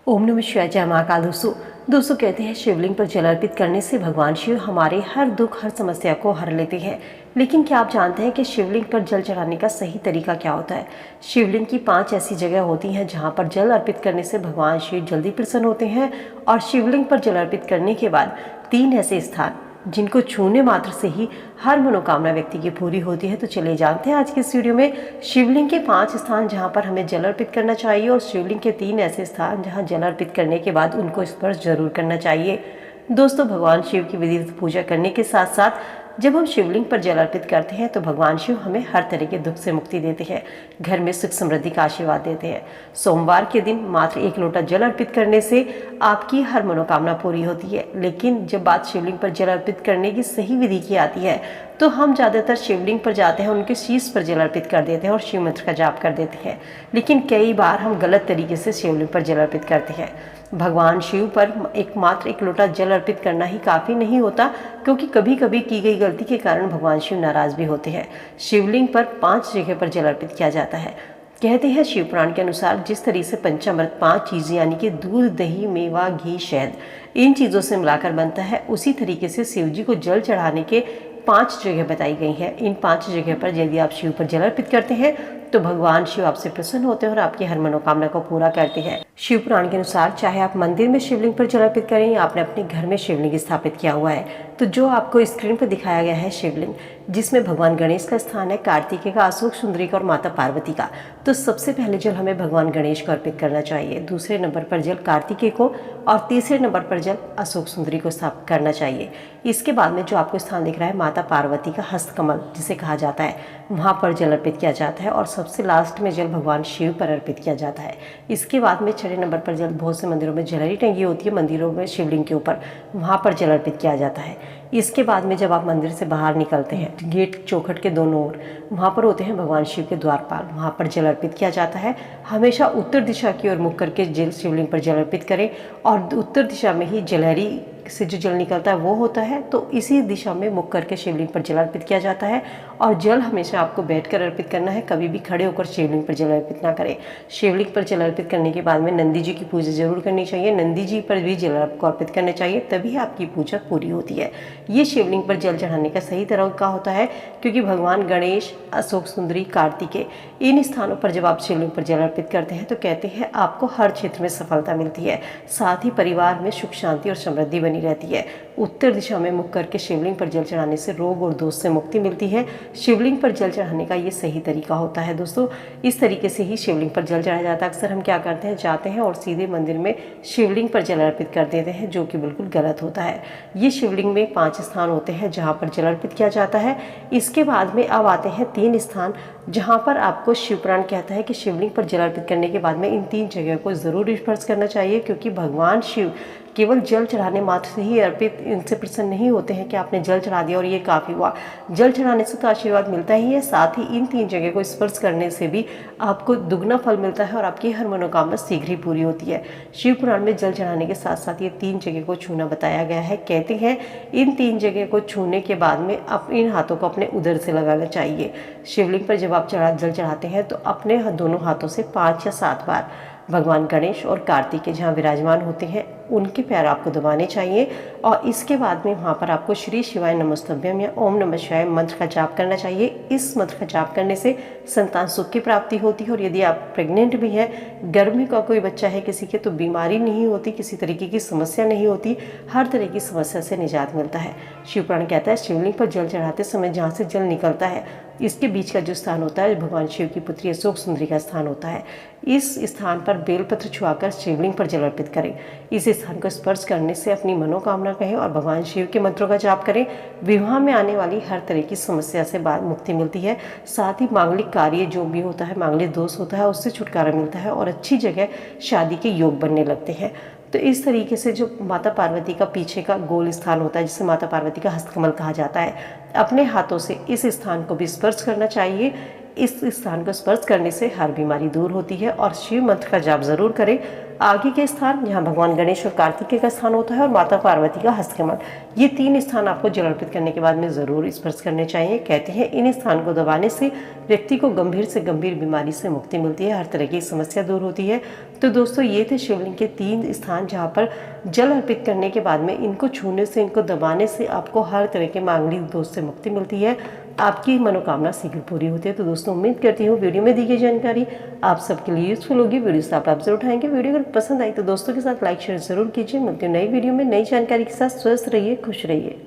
ओम नमः शिवाय। जय महाकाल। दोस्तों कहते हैं शिवलिंग पर जल अर्पित करने से भगवान शिव हमारे हर दुख हर समस्या को हर लेते हैं। लेकिन क्या आप जानते हैं कि शिवलिंग पर जल चढ़ाने का सही तरीका क्या होता है? शिवलिंग की 5 ऐसी जगह होती हैं जहां पर जल अर्पित करने से भगवान शिव जल्दी प्रसन्न होते हैं, और शिवलिंग पर जल अर्पित करने के बाद 3 ऐसे स्थान जिनको छूने मात्र से ही हर मनोकामना व्यक्ति की पूरी होती है। तो चलिए जानते हैं आज के इस वीडियो में शिवलिंग के 5 स्थान जहां पर हमें जल अर्पित करना चाहिए, और शिवलिंग के 3 ऐसे स्थान जहां जल अर्पित करने के बाद उनको स्पर्श जरूर करना चाहिए। दोस्तों, भगवान शिव की विधिवत पूजा करने के साथ साथ जब हम शिवलिंग पर जल अर्पित करते हैं तो भगवान शिव हमें हर तरह के दुख से मुक्ति देते हैं, घर में सुख समृद्धि का आशीर्वाद देते हैं। सोमवार के दिन मात्र 1 लोटा जल अर्पित करने से आपकी हर मनोकामना पूरी होती है। लेकिन जब बात शिवलिंग पर जल अर्पित करने की सही विधि की आती है तो हम ज़्यादातर शिवलिंग पर जाते हैं, उनके शीश पर जल अर्पित कर देते हैं और शिव मंत्र का जाप कर देते हैं। लेकिन कई बार हम गलत तरीके से शिवलिंग पर जल अर्पित करते हैं। भगवान शिव पर मात्र 1 लोटा जल अर्पित करना ही काफ़ी नहीं होता, क्योंकि कभी कभी की गई गलती के कारण भगवान शिव नाराज भी होते हैं। शिवलिंग पर 5 जगह पर जल अर्पित किया जाता है। कहते हैं शिव पुराण के अनुसार जिस तरीके से पंचामृत 5 चीज़ें यानी कि दूध, दही, मेवा, घी, शहद इन चीज़ों से मिलाकर बनता है, उसी तरीके से शिव जी को जल चढ़ाने के 5 जगह बताई गई हैं। इन 5 जगह पर यदि आप शिव पर जल अर्पित करते हैं तो भगवान शिव आपसे प्रसन्न होते हैं और आपकी हर मनोकामना को पूरा करते हैं। शिव पुराण के अनुसार चाहे आप मंदिर में शिवलिंग पर जल अर्पित करें या आपने अपने घर में शिवलिंग स्थापित किया हुआ है, तो जो आपको स्क्रीन पर दिखाया गया है शिवलिंग, जिसमें भगवान गणेश का स्थान है, कार्तिकेय का, अशोक सुंदरी का और माता पार्वती का, तो सबसे पहले जल हमें भगवान गणेश को अर्पित करना चाहिए। दूसरे नंबर पर जल कार्तिकेय को और तीसरे नंबर पर जल अशोक सुंदरी को स्थापित करना चाहिए। इसके बाद में जो आपको स्थान दिख रहा है माता पार्वती का हस्तकमल जिसे कहा जाता है, वहाँ पर जल अर्पित किया जाता है, और सबसे लास्ट में जल भगवान शिव पर अर्पित किया जाता है। इसके बाद में 6 नंबर पर जल, बहुत से मंदिरों में जलरी टंगी होती है मंदिरों में शिवलिंग के ऊपर, वहाँ पर जल अर्पित किया जाता है। इसके बाद में जब आप मंदिर से बाहर निकलते हैं, गेट चौखट के दोनों ओर वहाँ पर होते हैं भगवान शिव के द्वारपाल, वहाँ पर जल अर्पित किया जाता है। हमेशा उत्तर दिशा की ओर मुख करके जल शिवलिंग पर जल अर्पित करें, और उत्तर दिशा में ही जलहरी से जो जल निकलता है वो होता है, तो इसी दिशा में मुख करके शिवलिंग पर जल अर्पित किया जाता है। और जल हमेशा आपको बैठकर अर्पित करना है, कभी भी खड़े होकर शिवलिंग पर जल अर्पित ना करें। शिवलिंग पर जल अर्पित करने के बाद में नंदी जी की पूजा जरूर करनी चाहिए, नंदी जी पर भी जल आपको अर्पित करना चाहिए, तभी आपकी पूजा पूरी होती है। ये शिवलिंग पर जल चढ़ाने का सही तरीका होता है, क्योंकि भगवान गणेश, अशोक सुंदरी, कार्तिकेय इन स्थानों पर जब आप शिवलिंग पर जल अर्पित करते हैं तो कहते हैं आपको हर क्षेत्र में सफलता मिलती है, साथ ही परिवार में सुख शांति और समृद्धि बनी रहती है। उत्तर दिशा में मुख करके शिवलिंग पर जल चढ़ाने से रोग और दोष से मुक्ति मिलती है। शिवलिंग पर जल चढ़ाने का ये सही तरीका होता है। दोस्तों, इस तरीके से ही शिवलिंग पर जल चढ़ाया जाता है। अक्सर हम क्या करते हैं, जाते हैं और सीधे मंदिर में शिवलिंग पर जल अर्पित कर देते हैं, जो कि बिल्कुल गलत होता है। ये शिवलिंग में 5 स्थान होते हैं जहाँ पर जल अर्पित किया जाता है। इसके बाद में अब आते हैं 3 स्थान जहाँ पर आपको शिवपुराण कहता है कि शिवलिंग पर जल अर्पित करने के बाद में इन 3 जगह को जरूर स्पर्श करना चाहिए, क्योंकि भगवान शिव केवल जल चढ़ाने मात्र से ही अर्पित इनसे प्रसन्न नहीं होते हैं कि आपने जल चढ़ा दिया और ये काफ़ी हुआ। जल चढ़ाने से तो आशीर्वाद मिलता ही है, साथ ही इन 3 जगह को स्पर्श करने से भी आपको दुगना फल मिलता है और आपकी हर मनोकामना शीघ्र ही पूरी होती है। शिव पुराण में जल चढ़ाने के साथ साथ ये 3 जगह को छूना बताया गया है। कहते हैं इन 3 जगह को छूने के बाद में इन हाथों को अपने उदर से लगाना चाहिए। शिवलिंग पर जब आप जल चढ़ाते हैं तो अपने दोनों हाथों से 5 या 7 बार भगवान गणेश और कार्तिकेय जहाँ विराजमान होते हैं उनके पैर आपको दबाने चाहिए, और इसके बाद में वहाँ पर आपको श्री शिवाय नमस्तुभ्यम या ओम नमः शिवाय मंत्र का जाप करना चाहिए। इस मंत्र का जाप करने से संतान सुख की प्राप्ति होती है, और यदि आप प्रेग्नेंट भी हैं, गर्भ में का कोई बच्चा है किसी के, तो बीमारी नहीं होती, किसी तरीके की समस्या नहीं होती, हर तरह की समस्या से निजात मिलता है। शिवपुराण कहता है शिवलिंग पर जल चढ़ाते समय जहाँ से जल निकलता है इसके बीच का जो स्थान होता है भगवान शिव की पुत्री अशोक सुंदरी का स्थान होता है। इस स्थान पर बेलपत्र छुआकर शिवलिंग पर जल अर्पित करें। इस स्थान को स्पर्श करने से अपनी मनोकामना कहें और भगवान शिव के मंत्रों का जाप करें। विवाह में आने वाली हर तरह की समस्या से मुक्ति मिलती है, साथ ही मांगलिक कार्य जो भी होता है, मांगलिक दोष होता है, उससे छुटकारा मिलता है और अच्छी जगह शादी के योग बनने लगते हैं। तो इस तरीके से जो माता पार्वती का पीछे का गोल स्थान होता है, जिसे माता पार्वती का हस्तकमल कहा जाता है, अपने हाथों से इस स्थान को भी स्पर्श करना चाहिए। इस स्थान को स्पर्श करने से हर बीमारी दूर होती है, और शिव मंत्र का जाप जरूर करें। आगे के स्थान जहाँ भगवान गणेश और कार्तिकेय का स्थान होता है और माता पार्वती का हस्तकमल, ये 3 स्थान आपको जल अर्पित करने के बाद में ज़रूर स्पर्श करने चाहिए। कहते हैं इन स्थान को दबाने से व्यक्ति को गंभीर से गंभीर बीमारी से मुक्ति मिलती है, हर तरह की समस्या दूर होती है। तो दोस्तों ये थे शिवलिंग के 3 स्थान जहाँ पर जल अर्पित करने के बाद में इनको छूने से, इनको दबाने से आपको हर तरह के मांगलिक दोष से मुक्ति मिलती है, आपकी मनोकामना शीघ्र पूरी होती है। तो दोस्तों उम्मीद करती हूँ वीडियो में दी गई जानकारी आप सबके लिए यूजफुल होगी। वीडियो से आप जरूर उठाएंगे। वीडियो अगर पसंद आई तो दोस्तों के साथ लाइक शेयर जरूर कीजिए। मिलती हूँ नई वीडियो में नई जानकारी के साथ। स्वस्थ रहिए, खुश रहिए।